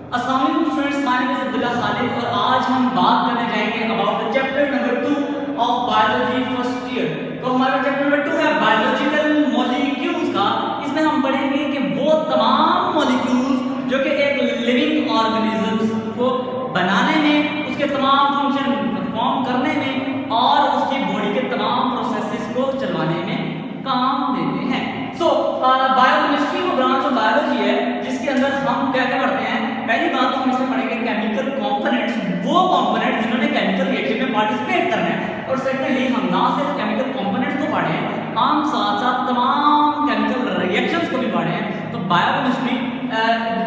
अस्सलाम वालेकुम students, my name is Abdullah Khalid और आज हम बात करने जाएंगे about the chapter number 2 of biology first year. तो हमारा चैप्टर नंबर 2 है बायोलॉजिकल मॉलिक्यूल्स का। इसमें हम पढ़ेंगे कि वो तमाम मॉलिक्यूल्स जो कि एक लिविंग ऑर्गेनिजम्स को बनाने में, उसके तमाम फंक्शन परफॉर्म करने में और उसकी बॉडी के तमाम प्रोसेसेस को चलवाने में काम देते हैं। बायोकेमिस्ट्री वो ब्रांच ऑफ बायोलॉजी है जिसके अंदर हम क्या क्या पढ़ते हैं। पहली बात तो हम इसमें पढ़ेंगे केमिकल कंपोनेंट्स, वो कंपोनेंट जिन्होंने केमिकल रिएक्शन में पार्टिसिपेट करना है। और सेकेंडली हम ना सिर्फ केमिकल कंपोनेंट्स को पढ़े हैं, हम साथ साथ तमाम केमिकल रिएक्शंस को भी पढ़े हैं। तो biochemistry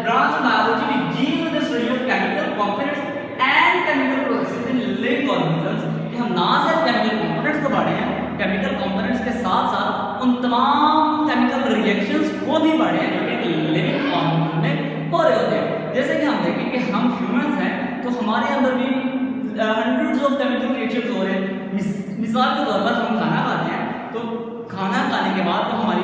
branch of biology will give the study of chemical components and chemical processes in living organisms. कि हम ना सिर्फ केमिकल कंपोनेंट्स को पढ़े हैं, केमिकल कंपोनेंट्स के साथ साथ उन तमाम केमिकल रिएक्शंस को भी पढ़े हैं जो कि लिविंग ऑर्गेनिज्म में हो रहे होते हैं। जैसे कि हम देखें कि हम ह्यूमंस हैं तो हमारे अंदर भी हंड्रेड्स ऑफ केमिकल रिएक्शंस हो रहे हैं। मिसाल के तौर पर हम खाना खाते हैं तो खाना खाने के बाद वो हमारी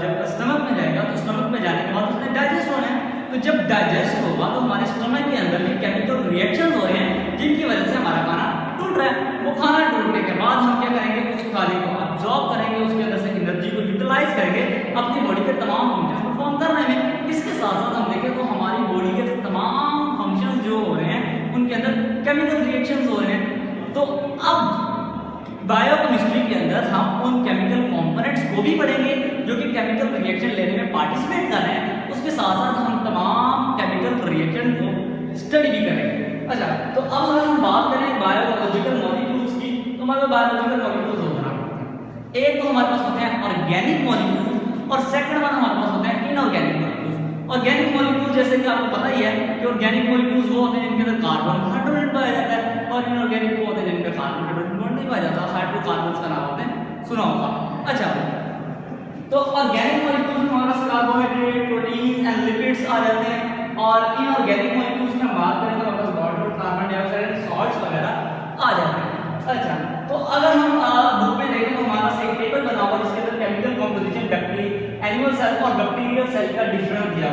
जब स्टमक में जाएगा तो स्टमक में जाने के बाद उसमें डाइजेस्ट होना है। तो जब डाइजेस्ट होगा तो हमारे स्टमक के अंदर भी केमिकल रिएक्शन हो रहे हैं जिनकी वजह से हमारा खाना टूट रहा है। वो खाना टूटने के बाद हम क्या करेंगे, उस खाने को अब्सॉर्ब करेंगे, उसके अंदर से एनर्जी को यूटिलाइज करेंगे अपनी बॉडी के तमाम फंक्शंस परफॉर्म करने में। इसके साथ साथ हम देखें तो हमारी बॉडी के तमाम फंक्शंस जो हो रहे हैं उनके अंदर केमिकल रिएक्शंस हो रहे हैं। तो अब बायोकेमिस्ट्री के अंदर हम उन केमिकल कंपोनेंट्स को भी पढ़ेंगे जो कि केमिकल रिएक्शन लेने में पार्टिसिपेट कर रहे हैं। उसके साथ साथ हम तमाम केमिकल रिएक्शन को स्टडी भी करेंगे। अच्छा, तो अब अगर हम बात करें बायोलॉजिकल मॉलिक्यूल्स की, तो हमारे बायोलॉजिकल मॉलिक्यूल्स होते हैं। एक तो हमारे पास होते हैं ऑर्गेनिक मॉलिक्यूल्स और सेकंड वन हमारे पास होते हैं इनऑर्गेनिक मॉलिक्यूल्स। ऑर्गेनिक मॉलिक्यूल जैसे कि आपको पता ही है कि ऑर्गेनिक मॉलिक्यूल्स वो होते हैं जिनके अंदर कार्बन हाइड्रोजन पाया जाता है और इनऑर्गेनिक वो होते हैं जिनके कार्बन हाइड्रोजन नहीं पाया जाता। हाइड्रोकार्बन्स का नाम आपने सुना होगा। अच्छा, तो ऑर्गेनिक मॉलिक्यूल्स में हमारे पास कार्बोहाइड्रेट, प्रोटीन्स एंड लिपिड्स आ जाते हैं। और इनऑर्गेनिक मॉलिक्यूल्स में हम बात करें तो हमारे पास water, carbon dioxide and salts वगैरह आ जाते हैं। अच्छा, तो अगर हम बुक में देखें तो हमारे पास एक टेबल बना हुआ है जिसके अंदर केमिकल कंपोजिशन एनिमल सेल और बैक्टीरियल सेल का डिफरेंस दिया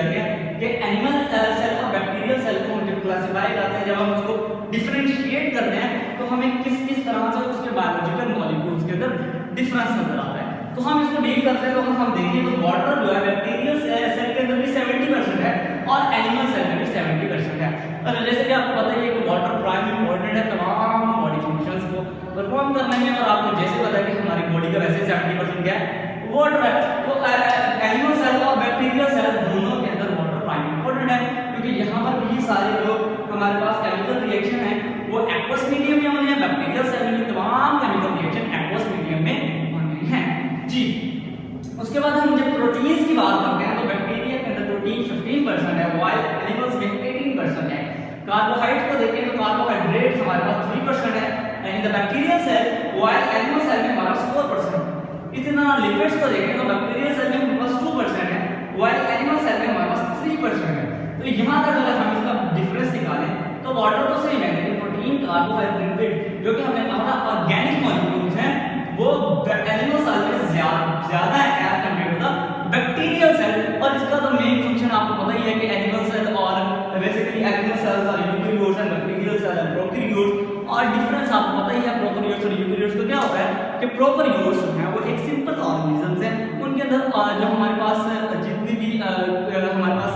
गया है कि एनिमल सेल और बैक्टीरियल सेल को हम जब क्लासिफाई करते हैं, जब हम उसको डिफरेंशिएट करते हैं तो हमें किस किस तरह से उसके बायोलॉजिकल मॉलिक्यूल्स के अंदर डिफरेंस नजर आता है। तो हम इसको डील करते हैं। तो अगर हम देखें तो वाटर जो है बैक्टीरियल सेल के अंदर भी 70% है और एनिमल सेल में भी 70% है। और जैसे कि आपको पता ही है कि वाटर प्राइम इंपॉर्टेंट है तमाम बॉडी फंक्शंस को परफॉर्म करने में। और आपको जैसे पता है कि हमारी बॉडी का वैसे 70% क्या है, वाटर है। तो एनिमल सेल और बैक्टीरियल सेल दोनों के अंदर वाटर प्राइम इंपॉर्टेंट है क्योंकि यहाँ पर भी सारे जो हमारे पास केमिकल रिएक्शन है वो एक्वस मीडियम में होने हैं। बैक्टीरियल सेल में भी तमाम केमिकल रिएक्शन एक्वस मीडियम में होने हैं जी। उसके बाद हम जब प्रोटीन्स की बात करते हैं तो बैक्टीरिया के अंदर प्रोटीन 15% है while एनिमल्स में 18% है। कार्बोहाइड्रेट को देखें तो कार्बोहाइड्रेट हमारे पास 3% है in the bacterial cell while animal cell में हमारा 4%। इसी तरह लिपिड्स को देखें तो बैक्टीरियल सेल में हमारे पास 2% है while एनिमल सेल में हमारे पास 3% है। तो यहाँ तक अगर हम इसका डिफरेंस निकालें तो वाटर तो सही है लेकिन प्रोटीन, कार्बोहाइड्रेट, लिपिड जो कि हमने कहा था ऑर्गेनिक मॉलिक्यूल्स हैं वो एनिमल सेल में ज्यादा है as compare to the bacterial cell. और इसका तो मेन फंक्शन आपको पता ही है कि एनिमल सेल और बेसिकली एनिमल सेल्स और eukaryotes and bacterial cell and prokaryotes. और डिफरेंस आपको पता ही है प्रोकैरियोट्स और यूकेरियोट्स को क्या होता है कि प्रोकैरियोट्स हैं वो एक सिंपल ऑर्गेनिजम्स हैं। उनके अंदर जो हमारे पास जितनी भी हमारे पास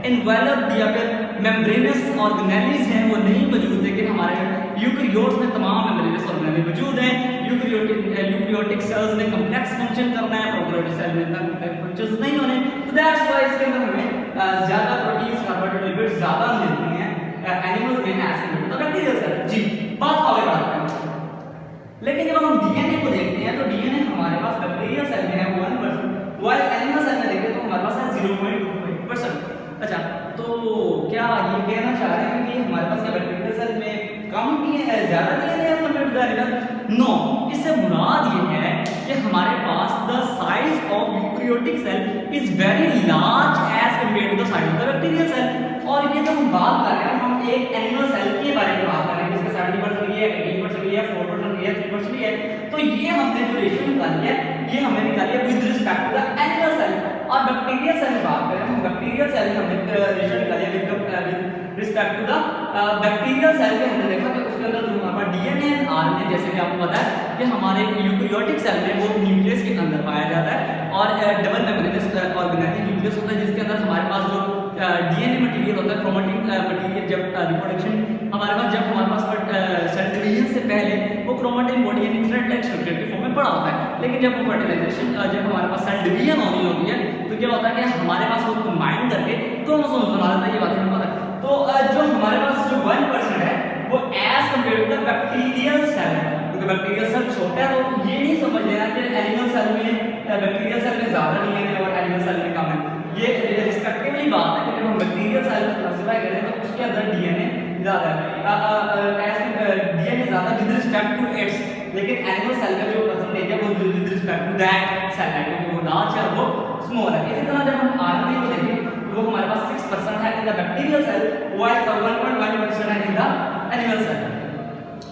एनवेलप्ड या फिर मेम्ब्रेनस ऑर्गेनेलिज हैं वो नहीं मौजूद, लेकिन हमारे यूकेरियोट्स में तमाम मेम्ब्रेनस ऑर्गेनेलिज मौजूद हैं। यूकेरियोटिक सेल्स में कॉम्प्लेक्स फंक्शन करना है, प्रोकैरियोटिक सेल में कॉम्प्लेक्स फंक्शंस नहीं होने। तो दैट्स व्हाई इसके अंदर हमें ज्यादा प्रोटीन्स, कार्बोहाइड्रेट, लिपिड्स ज्यादा मिलती हैं एनिमल्स में as compare to the bacterial cell जी। बात आगे बढ़ते हैं। लेकिन जब हम डीएनए को देखते हैं तो डीएनए हमारे पास बैक्टीरियल सेल में है 1% while एनिमल सेल में देखें तो हमारे पास है 0.25%। अच्छा, तो क्या ये कहना चाह रहे हैं कि हमारे पास बैक्टीरियल सेल में कम डीएनए ज्यादा डीएनए है compare to the animal? No, इससे मुराद ये है कि हमारे पास the size of eukaryotic cell is very large as compare to the size of the bacterial cell. और ये जब हम बात कर रहे हैं हम एक एनिमल सेल के बारे में बात कर रहे हैं जिसका 70% ये है, 18% ये है, 4% ये है, 3% ये है। तो ये हमने जो रेशियो निकाली है ये हमने निकाली है with respect to the animal cell. और बैक्टीरियल सेल में बात करें तो बैक्टीरियल सेल में हमने रेशियो निकाली है respect to the bacterial cell के हमने देखा कि उसके अंदर जो हमारा डीएनए एंड आरएनए, जैसे कि आपको पता है कि हमारे यूकेरियोटिक सेल में वो न्यूक्लियस के अंदर पाया जाता है और डबल मेम्ब्रेनस ऑर्गेनेलिक न्यूक्लियस होता है, जिसके अंदर हमारे पास जो डीएनए मटेरियल होता है, क्रोमैटिन मटेरियल, जब रिप्रोडक्शन हमारे पास, जब हमारे पास सेल डिवीजन से पहले वो क्रोमैटिन बॉडी यानी थ्रेड लाइक स्ट्रक्चर की फॉर्म में पड़ा होता है, लेकिन जब वो फर्टिलाइजेशन, जब हमारे पास सेल डिवीजन होनी होती है तो क्या होता है कि हमारे पास वो कंबाइन करके क्रोमोसोम्स बना देता है। ये बात हमें पता है। तो जो हमारे पास जो 1% है वो as compare to the bacterial cell, क्योंकि बैक्टीरियल सेल छोटा है तो ये नहीं समझ लेना कि एनिमल सेल में बैक्टीरियल सेल में ज्यादा डीएनए और एनिमल सेल में कम है। ये रिस्पेक्टिवली बात है कि जब हम बैक्टीरियल सेल को क्लासिफाई करें तो उसके अंदर डीएनए ज्यादा है, डीएनए ज्यादा विद रिस्पेक्ट टू इट्स, लेकिन एनिमल सेल का जो परसेंटेज है वो with respect to that cell है, क्योंकि वो लार्ज है वो स्मॉल है। इसी तरह जब हम आरएनए को देखें तो वो हमारे पास 6% है in the bacterial cell, while 1.1% है इन द एनिमल सेल।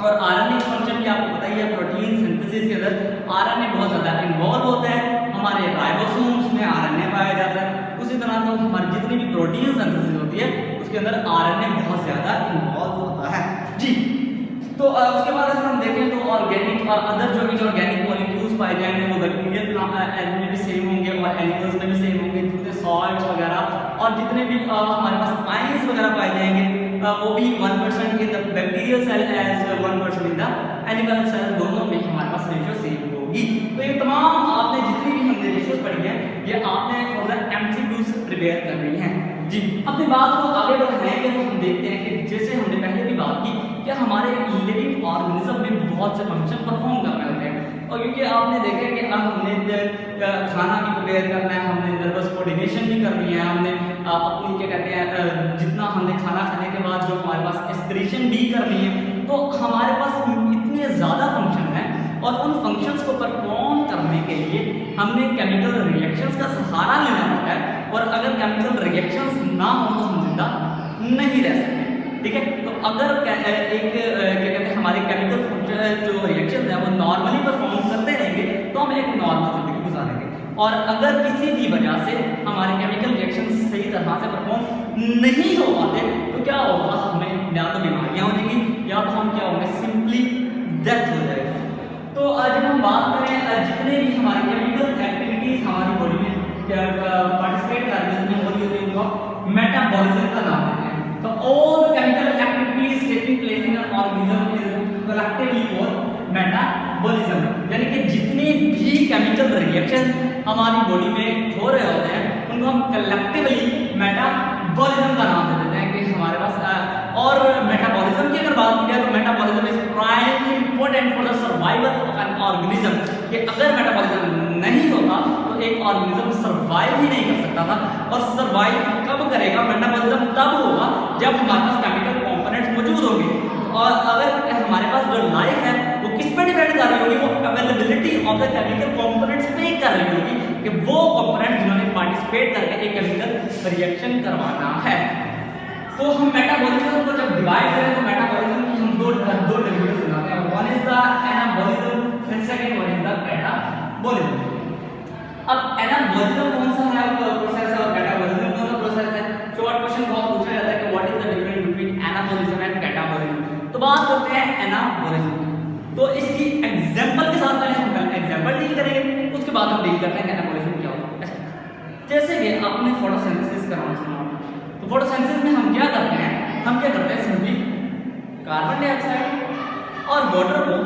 और आरएनए का फंक्शन भी आपको पता ही है, प्रोटीन सिंथेसिस के अंदर आरएनए बहुत ज्यादा इन्वॉल्व होता है। हमारे राइबोसोम्स में आरएनए पाया जाता है। उसी तरह तो हमारी जितनी भी प्रोटीन सिंथेसिस होती है उसके अंदर आरएनए बहुत ज्यादा इन्वॉल्व होता है जी। तो उसके बाद अगर हम देखें तो ऑर्गेनिक और अदर जो इनऑर्गेनिक मॉलिक्यूल्स पाए जाएंगे वो बैक्टीरियल में भी सेम होंगे और एनिमल्स में भी सेम होंगे, जितने सॉल्ट्स वगैरह और जितने भी हमारे पास आयंस वगैरह पाए जाएंगे वो भी 1% in the bacterial cell as 1% in the animal cell, दोनों में हमारे पास रेशियो सेम होगी। तो ये तमाम आपने जितनी भी हमने रेशियोज पढ़ी है ये आपने फॉर द एमसीक्यूज प्रिपेयर करनी है जी। अपनी बात को आगे बढ़ाएंगे तो हम देखते हैं कि जैसे हमने पहले भी बात की कि हमारे लिविंग ऑर्गेनिज्म में बहुत से फंक्शन परफॉर्म कर रहे होते हैं, और क्योंकि आपने देखा कि अब हमने खाना भी प्रिपेयर करना है, हमने नर्वस कोऑर्डिनेशन भी करनी है, हमने अपनी क्या कहते हैं जितना हमने खाना खाने के बाद जो हमारे पास एक्सक्रीशन भी करनी है, तो हमारे पास इतने ज़्यादा फंक्शन हैं और उन फंक्शंस को परफॉर्म करने के लिए हमने केमिकल रिएक्शंस का सहारा लेना होता है, और अगर केमिकल रिएक्शंस ना हो तो हम जिंदा नहीं रह सकते। ठीक है, तो अगर एक क्या कहते हैं हमारे केमिकल जो रिएक्शंस है वो नॉर्मली परफॉर्म करते रहेंगे तो हम एक नॉर्मल जिंदगी गुजारेंगे, और अगर किसी भी वजह से हमारे केमिकल रिएक्शंस सही तरह से परफॉर्म नहीं हो पाते तो क्या होगा, हमें या तो बीमारियां हो जाएंगी या तो हम क्या होंगे, सिंपली डेथ हो जाएगी। तो जब हम बात करें जितने भी हमारे केमिकल एक्टिविटीज हमारी बॉडी में पार्टिसिपेट कर रही हैं वो होती है उनको मेटाबॉलिज्म का नाम देते हैं। तो all chemical activities taking place in an organism is collectively called metabolism, यानी कि जितने भी केमिकल रिएक्शन हमारी बॉडी में हो रहे होते हैं उनको हम कलेक्टिवली मेटाबॉलिज्म का नाम दे देते हैं कि हमारे पास। और मेटाबॉलिज्म की अगर बात की जाए तो metabolism is primarily important for the survival of an organism, कि अगर मेटाबॉलिज्म नहीं होता तो एक ऑर्गेनिज्म सर्वाइव ही नहीं कर सकता था। और सर्वाइव कब करेगा, मेटाबॉलिज्म तब होगा जब हमारे पास केमिकल कंपोनेंट्स मौजूद होंगे। और अगर हमारे पास जो लाइफ है वो किस पे डिपेंड कर रही होगी, वो availability of the chemical components पे कर रही होगी कि वो कंपोनेंट जिन्होंने पार्टिसिपेट करके एक केमिकल रिएक्शन करवाना है। तो हम मेटाबॉलिज्म को जब डिवाइड करें तो मेटाबॉलिज्म की हम दो डिविजन बनाते हैं, one is the anabolism and second one is the catabolism. अब एनाबॉलिज्म कौन सा है प्रोसेस है और कैटाबॉलिज्म कौन सा प्रोसेस है। शॉर्ट क्वेश्चन बहुत पूछा जाता है कि what is the difference between anabolism and catabolism. तो बात करते हैं एनाबॉलिज्म, तो इसकी एग्जांपल के साथ पहले हम एग्जांपल डील करेंगे, उसके बाद हम डील करते हैं एनाबॉलिज्म क्या होता है। जैसे कि आपने फोटोसिंथेसिस करना सुना, तो फोटोसिंथेसिस में हम क्या करते हैं, हम क्या करते हैं सिंपली कार्बन डाइऑक्साइड और वाटर को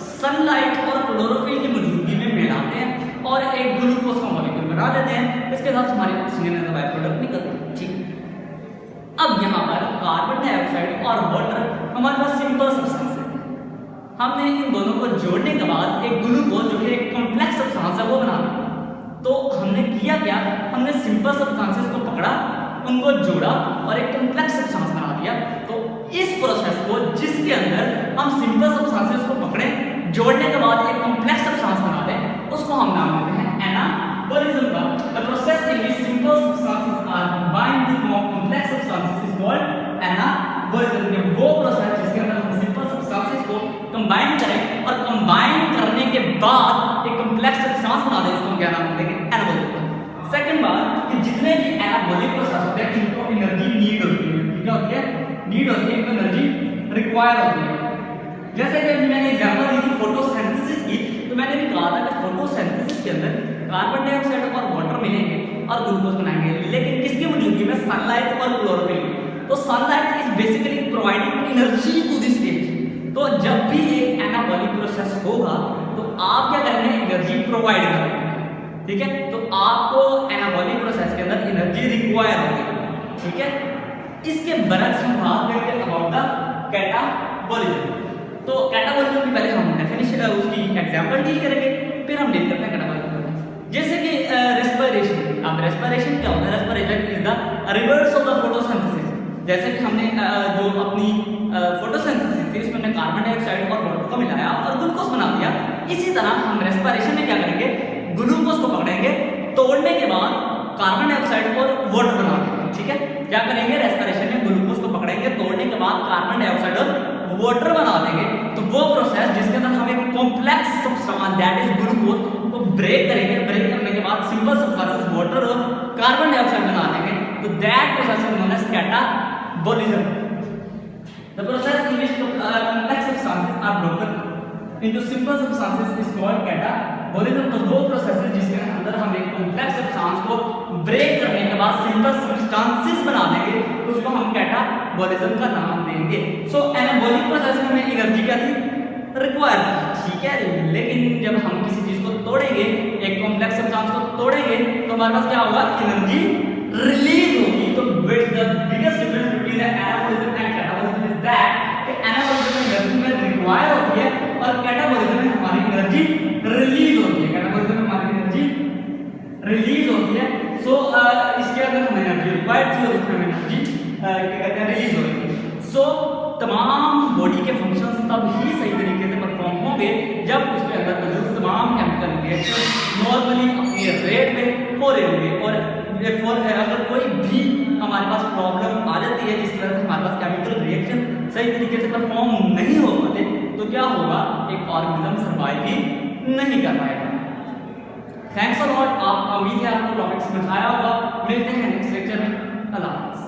सनलाइट और क्लोरोफिल की मौजूदगी में मिलाते हैं और एक ग्लूकोज का मॉलिक्यूल बना देते हैं, इसके साथ हमारी oxygen as a by product निकलती है। ठीक है, अब यहाँ पर कार्बन डाइऑक्साइड और वाटर हमारे पास सिंपल सब्सटेंस है, हमने इन दोनों को जोड़ने के बाद एक ग्लूकोज जो कि एक कॉम्प्लेक्स सब्सटेंस है वो बना दिया। तो हमने किया क्या, हमने सिंपल सब्सटेंसेस को पकड़ा, उनको जोड़ा और एक कॉम्प्लेक्स सब्सटेंस बना दिया। तो इस प्रोसेस को जिसके अंदर हम सिंपल सब्सटेंसेस को पकड़े, जोड़ने के बाद एक कॉम्प्लेक्स सब्सटेंस बना दें, उसको हम नाम देते हैं एनाबॉलिज्म का। The process in which simple substances are combined to form complex substances is called anabolism. वो प्रोसेस जिसके अंदर हम सिंपल सब्सटेंसेस को कंबाइन करें और कंबाइन करने के बाद एक कॉम्प्लेक्स सब्सटेंस बना दें, इसको हम क्या नाम देंगे, एनाबॉलिज्म। सेकंड बात कि जितने भी एनाबॉलिक प्रोसेस होते हैं इनको एनर्जी नीड होती है, क्या होती है, नीड होती है, इनको एनर्जी रिक्वायर होती है। जैसे कि मैंने एग्जांपल दी थी फोटोसिंथेसिस की, तो मैंने भी कहा था कि फोटोसिंथेसिस के अंदर कार्बन डाइऑक्साइड और वाटर मिलेंगे और ग्लूकोज बनाएंगे, लेकिन किसकी मौजूदगी में? सनलाइट और क्लोरोफिल की। तो sunlight is basically providing energy to this stage. तो जब भी एक एनाबॉलिक प्रोसेस होगा तो आप क्या करेंगे? एनर्जी प्रोवाइड करेंगे, ठीक है। तो आपको एनाबॉलिक प्रोसेस के अंदर एनर्जी रिक्वायर होगी, ठीक है। इसके बरक्स हम बात करेंगे अबाउट द कैटाबॉलिज्म। तो कैटाबॉलिज्म की पहले हम डेफिनेशन उसकी एग्जांपल डील करेंगे, फिर हम डील करते हैं कैटाबॉलिज्म। जैसे कि रेस्पिरेशन। अब रेस्पिरेशन क्या होता है? Respiration is the reverse of the photosynthesis. जैसे कि हमने जो अपनी फोटोसिंथेसिस थी उसमें हमने कार्बन डाइऑक्साइड और वाटर को मिलाया और ग्लूकोज बना दिया, इसी तरह हम रेस्पिरेशन में क्या करेंगे? ग्लूकोज को पकड़ेंगे, तोड़ने के बाद कार्बन डाइऑक्साइड और वाटर बना देंगे, ठीक है। क्या करेंगे? रेस्पिरेशन में ग्लूकोज को पकड़ेंगे, तोड़ने के बाद कार्बन डाइऑक्साइड और वाटर बना देंगे। तो वो प्रोसेस जिसके अंदर हम एक complex substance that is glucose को ब्रेक करेंगे, ब्रेक करने के बाद सिंपल सब्सटेंसेस वाटर और कार्बन डाइऑक्साइड बना देंगे, तो that process is known as catabolism. The process in which complex substances are broken into simple substances is called catabolism. तो वो प्रोसेस है जिसके अंदर हम एक कॉम्प्लेक्स सब्सटेंस को ब्रेक करने के बाद सिंपल सब्सटेंसेस बना देंगे, तो उसको हम कैटाबॉलिज्म का नाम देंगे। सो एनाबॉलिक प्रोसेस में एनर्जी क्या थी? रिक्वायर थी, ठीक है। लेकिन जब हम किसी चीज को तोड़ेंगे, एक कॉम्प्लेक्स सब्सटेंस को तोड़ेंगे, तो हमारे पास क्या होगा? एनर्जी रिलीज होगी। तो the biggest difference between anabolism and catabolism is that anabolism में एनर्जी में रिक्वायर होती है और कैटाबॉलिज्म में हमारी एनर्जी रिलीज होती है। कैटाबॉलिज्म में हमारी एनर्जी रिलीज होती है। सो इसके अंदर हम एनर्जी रिक्वायर्ड थी और उसमें एनर्जी क्या कहते हैं? रिलीज होगी। सो तमाम बॉडी के फंक्शंस तब ही सही तरीके से परफॉर्म होंगे जब उसके अंदर मौजूद तमाम केमिकल रिएक्शन नॉर्मली अपने रेट में हो रहे होंगे। और अगर कोई भी हमारे पास प्रॉब्लम आ जाती है जिस तरह से हमारे पास केमिकल रिएक्शन सही तरीके से परफॉर्म नहीं हो पाते, तो क्या होगा? एक ऑर्गेनिज्म सर्वाइव ही नहीं कर पाएगा। Thanks a lot. आप उम्मीद है आपको टॉपिक समझ आया होगा। मिलते हैं नेक्स्ट लेक्चर में। अल्लाह हाफ़िज़।